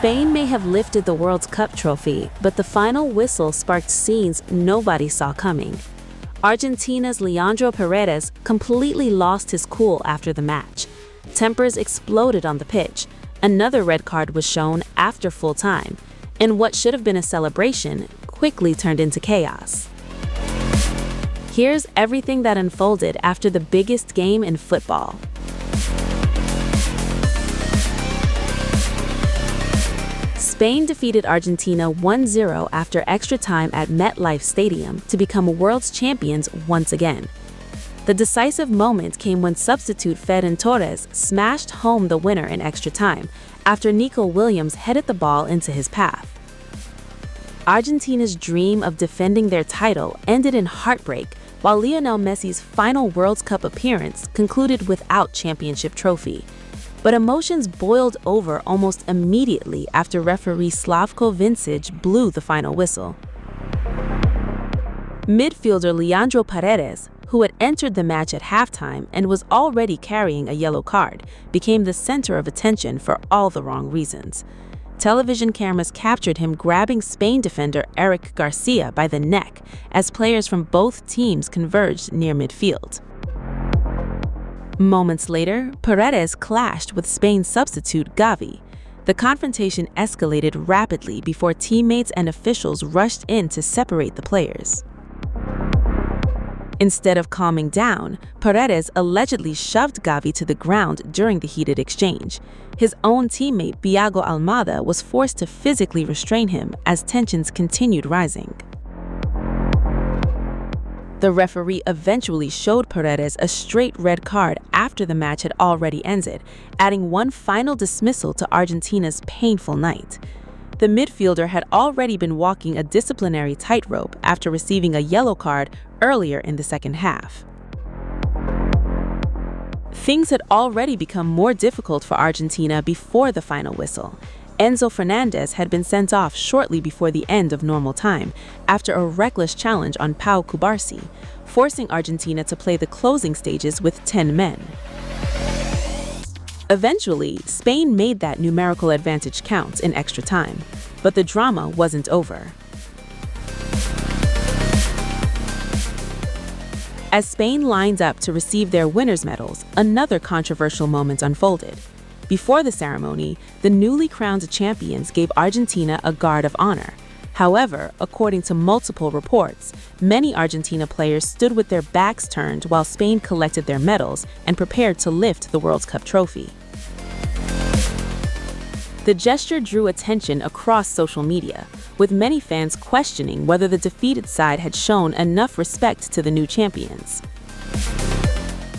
Spain may have lifted the World Cup trophy, but the final whistle sparked scenes nobody saw coming. Argentina's Leandro Paredes completely lost his cool after the match. Tempers exploded on the pitch. Another red card was shown after full time, and what should have been a celebration quickly turned into chaos. Here's everything that unfolded after the biggest game in football. Spain defeated Argentina 1-0 after extra time at MetLife Stadium to become world champions once again. The decisive moment came when substitute Ferran Torres smashed home the winner in extra time after Nico Williams headed the ball into his path. Argentina's dream of defending their title ended in heartbreak, while Lionel Messi's final World Cup appearance concluded without championship trophy. But emotions boiled over almost immediately after referee Slavko Vincic blew the final whistle. Midfielder Leandro Paredes, who had entered the match at halftime and was already carrying a yellow card, became the center of attention for all the wrong reasons. Television cameras captured him grabbing Spain defender Eric Garcia by the neck as players from both teams converged near midfield. Moments later, Paredes clashed with Spain's substitute Gavi. The confrontation escalated rapidly before teammates and officials rushed in to separate the players. Instead of calming down, Paredes allegedly shoved Gavi to the ground during the heated exchange. His own teammate Thiago Almada was forced to physically restrain him as tensions continued rising. The referee eventually showed Paredes a straight red card after the match had already ended, adding one final dismissal to Argentina's painful night. The midfielder had already been walking a disciplinary tightrope after receiving a yellow card earlier in the second half. Things had already become more difficult for Argentina before the final whistle. Enzo Fernandez had been sent off shortly before the end of normal time after a reckless challenge on Pau Cubarsí, forcing Argentina to play the closing stages with 10 men. Eventually, Spain made that numerical advantage count in extra time, but the drama wasn't over. As Spain lined up to receive their winners' medals, another controversial moment unfolded. Before the ceremony, the newly crowned champions gave Argentina a guard of honor. However, according to multiple reports, many Argentina players stood with their backs turned while Spain collected their medals and prepared to lift the World Cup trophy. The gesture drew attention across social media, with many fans questioning whether the defeated side had shown enough respect to the new champions.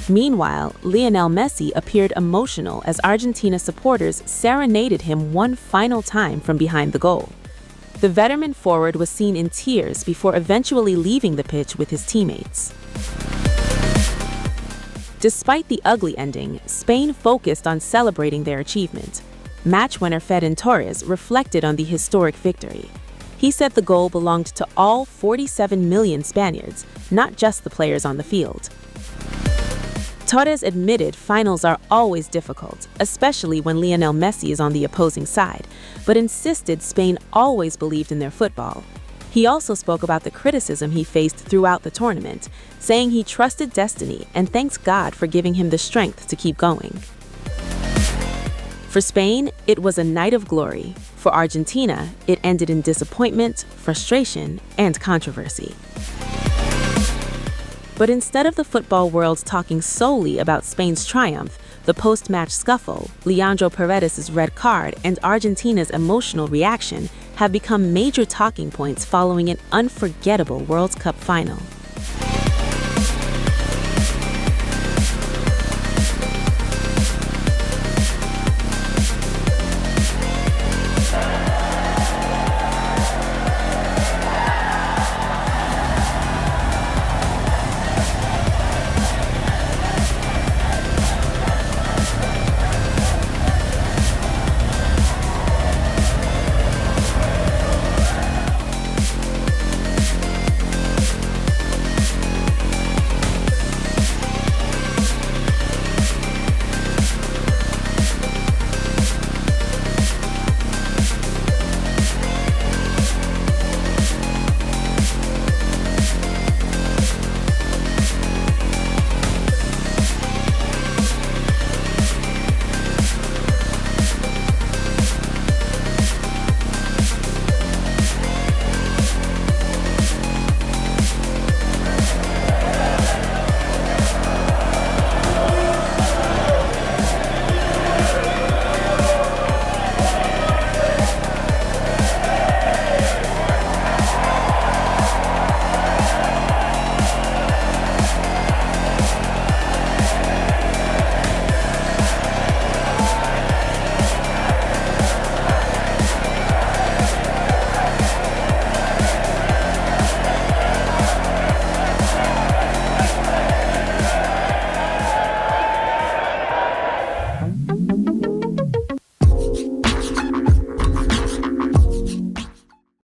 Meanwhile, Lionel Messi appeared emotional as Argentina supporters serenaded him one final time from behind the goal. The veteran forward was seen in tears before eventually leaving the pitch with his teammates. Despite the ugly ending, Spain focused on celebrating their achievement. Match winner Ferran Torres reflected on the historic victory. He said the goal belonged to all 47 million Spaniards, not just the players on the field. Torres admitted finals are always difficult, especially when Lionel Messi is on the opposing side, but insisted Spain always believed in their football. He also spoke about the criticism he faced throughout the tournament, saying he trusted destiny and thanks God for giving him the strength to keep going. For Spain, it was a night of glory. For Argentina, it ended in disappointment, frustration, and controversy. But instead of the football world talking solely about Spain's triumph, the post-match scuffle, Leandro Paredes' red card, and Argentina's emotional reaction have become major talking points following an unforgettable World Cup final.